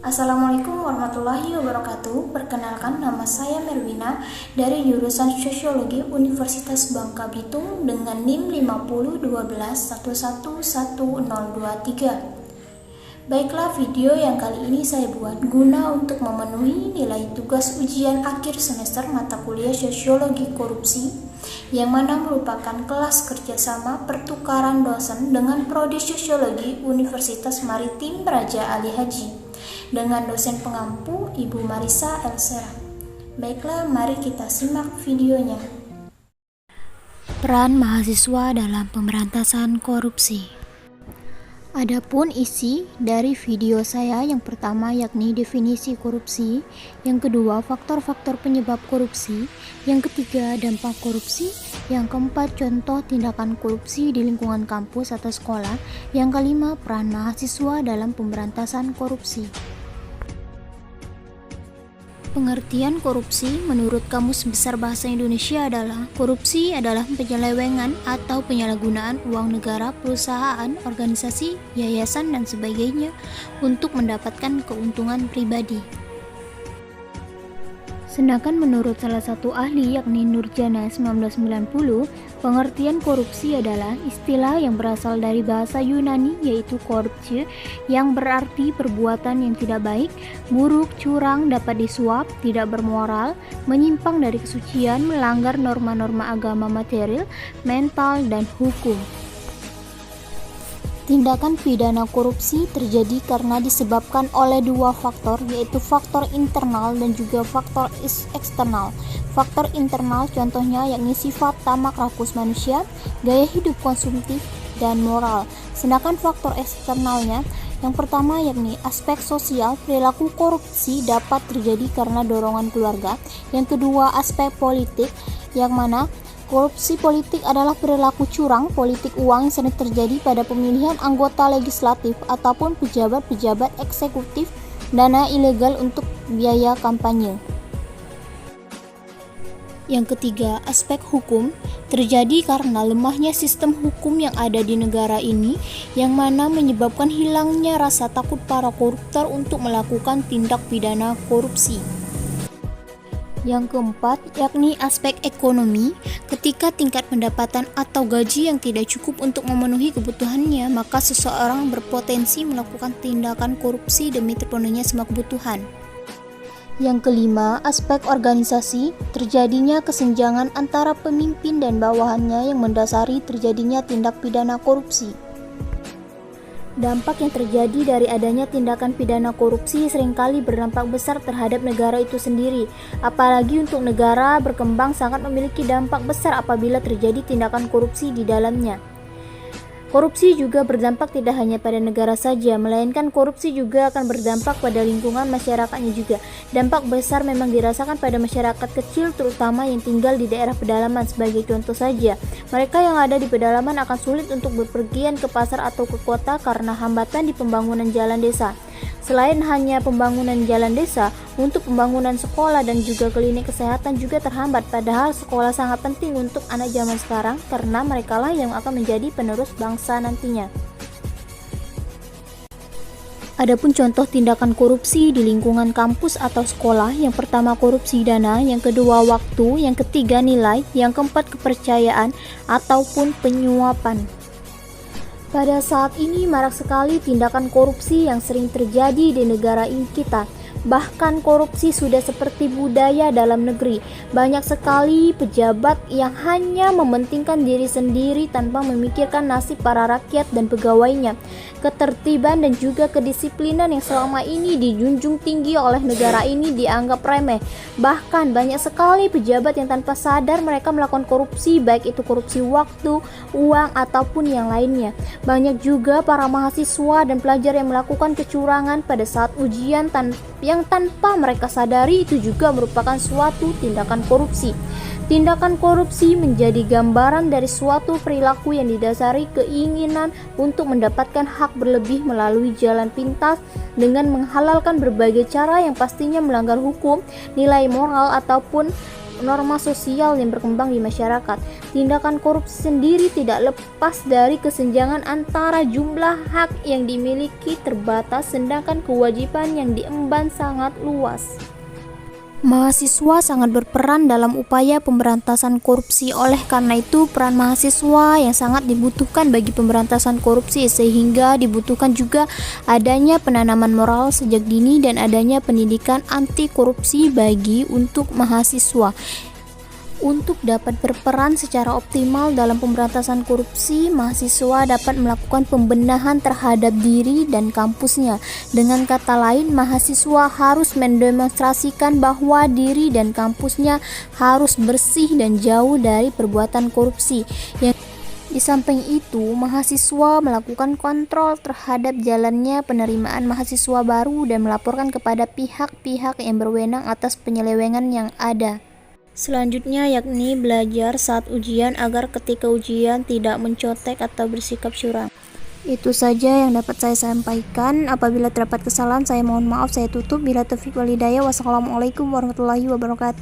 Assalamualaikum warahmatullahi wabarakatuh. Perkenalkan, nama saya Merwina dari jurusan Sosiologi Universitas Bangka Belitung dengan NIM 5012111023. Baiklah, video yang kali ini saya buat guna untuk memenuhi nilai tugas ujian akhir semester mata kuliah Sosiologi Korupsi, yang mana merupakan kelas kerjasama pertukaran dosen dengan Prodi Sosiologi Universitas Maritim Raja Ali Haji dengan dosen pengampu Ibu Marisa Elsera. Baiklah, mari kita simak videonya. Peran mahasiswa dalam pemberantasan korupsi. Adapun isi dari video saya yang pertama yakni definisi korupsi, yang kedua faktor-faktor penyebab korupsi, yang ketiga dampak korupsi, yang keempat contoh tindakan korupsi di lingkungan kampus atau sekolah, yang kelima peran mahasiswa dalam pemberantasan korupsi. Pengertian korupsi menurut Kamus Besar Bahasa Indonesia adalah: korupsi adalah penyelewengan atau penyalahgunaan uang negara, perusahaan, organisasi, yayasan, dan sebagainya untuk mendapatkan keuntungan pribadi. Sedangkan menurut salah satu ahli yakni Nurjana 1990, pengertian korupsi adalah istilah yang berasal dari bahasa Yunani yaitu korupsi, yang berarti perbuatan yang tidak baik, buruk, curang, dapat disuap, tidak bermoral, menyimpang dari kesucian, melanggar norma-norma agama material, mental, dan hukum. Tindakan pidana korupsi terjadi karena disebabkan oleh dua faktor, yaitu faktor internal dan juga faktor eksternal. Faktor internal contohnya yakni sifat tamak rakus manusia, gaya hidup konsumtif, dan moral. Sedangkan faktor eksternalnya, yang pertama yakni aspek sosial, perilaku korupsi dapat terjadi karena dorongan keluarga. Yang kedua aspek politik, yang mana korupsi politik adalah perilaku curang politik uang yang sering terjadi pada pemilihan anggota legislatif ataupun pejabat-pejabat eksekutif, dana ilegal untuk biaya kampanye. Yang ketiga, aspek hukum terjadi karena lemahnya sistem hukum yang ada di negara ini, yang mana menyebabkan hilangnya rasa takut para koruptor untuk melakukan tindak pidana korupsi. Yang keempat, yakni aspek ekonomi. Ketika tingkat pendapatan atau gaji yang tidak cukup untuk memenuhi kebutuhannya, maka seseorang berpotensi melakukan tindakan korupsi demi terpenuhinya semua kebutuhan. Yang kelima, aspek organisasi. Terjadinya kesenjangan antara pemimpin dan bawahannya yang mendasari terjadinya tindak pidana korupsi. Dampak yang terjadi dari adanya tindakan pidana korupsi seringkali berdampak besar terhadap negara itu sendiri. Apalagi untuk negara berkembang sangat memiliki dampak besar apabila terjadi tindakan korupsi di dalamnya. Korupsi juga berdampak tidak hanya pada negara saja, melainkan korupsi juga akan berdampak pada lingkungan masyarakatnya juga. Dampak besar memang dirasakan pada masyarakat kecil, terutama yang tinggal di daerah pedalaman. Sebagai contoh saja, mereka yang ada di pedalaman akan sulit untuk bepergian ke pasar atau ke kota karena hambatan di pembangunan jalan desa. Selain hanya pembangunan jalan desa, untuk pembangunan sekolah dan juga klinik kesehatan juga terhambat, padahal sekolah sangat penting untuk anak zaman sekarang karena merekalah yang akan menjadi penerus bangsa nantinya. Adapun contoh tindakan korupsi di lingkungan kampus atau sekolah, yang pertama korupsi dana, yang kedua waktu, yang ketiga nilai, yang keempat kepercayaan ataupun penyuapan. Pada saat ini marak sekali tindakan korupsi yang sering terjadi di negara ini kita. Bahkan korupsi sudah seperti budaya dalam negeri. Banyak sekali pejabat yang hanya mementingkan diri sendiri tanpa memikirkan nasib para rakyat dan pegawainya. Ketertiban dan juga kedisiplinan yang selama ini dijunjung tinggi oleh negara ini dianggap remeh. Bahkan banyak sekali pejabat yang tanpa sadar mereka melakukan korupsi, baik itu korupsi waktu, uang, ataupun yang lainnya. Banyak juga para mahasiswa dan pelajar yang melakukan kecurangan pada saat ujian yang tanpa mereka sadari itu juga merupakan suatu tindakan korupsi. Tindakan korupsi menjadi gambaran dari suatu perilaku yang didasari keinginan untuk mendapatkan hak berlebih melalui jalan pintas dengan menghalalkan berbagai cara yang pastinya melanggar hukum, nilai moral, ataupun norma sosial yang berkembang di masyarakat. Tindakan korupsi sendiri tidak lepas dari kesenjangan antara jumlah hak yang dimiliki terbatas sedangkan kewajiban yang diemban sangat luas. Mahasiswa sangat berperan dalam upaya pemberantasan korupsi. Oleh karena itu, peran mahasiswa yang sangat dibutuhkan bagi pemberantasan korupsi, sehingga dibutuhkan juga adanya penanaman moral sejak dini dan adanya pendidikan anti korupsi bagi untuk mahasiswa. Untuk dapat berperan secara optimal dalam pemberantasan korupsi, mahasiswa dapat melakukan pembenahan terhadap diri dan kampusnya. Dengan kata lain, mahasiswa harus mendemonstrasikan bahwa diri dan kampusnya harus bersih dan jauh dari perbuatan korupsi. Di samping itu, mahasiswa melakukan kontrol terhadap jalannya penerimaan mahasiswa baru dan melaporkan kepada pihak-pihak yang berwenang atas penyelewengan yang ada. Selanjutnya yakni belajar saat ujian agar ketika ujian tidak mencontek atau bersikap curang. Itu saja yang dapat saya sampaikan. Apabila terdapat kesalahan, saya mohon maaf. Saya tutup. Bila taufiq wal hidayah. Wassalamualaikum warahmatullahi wabarakatuh.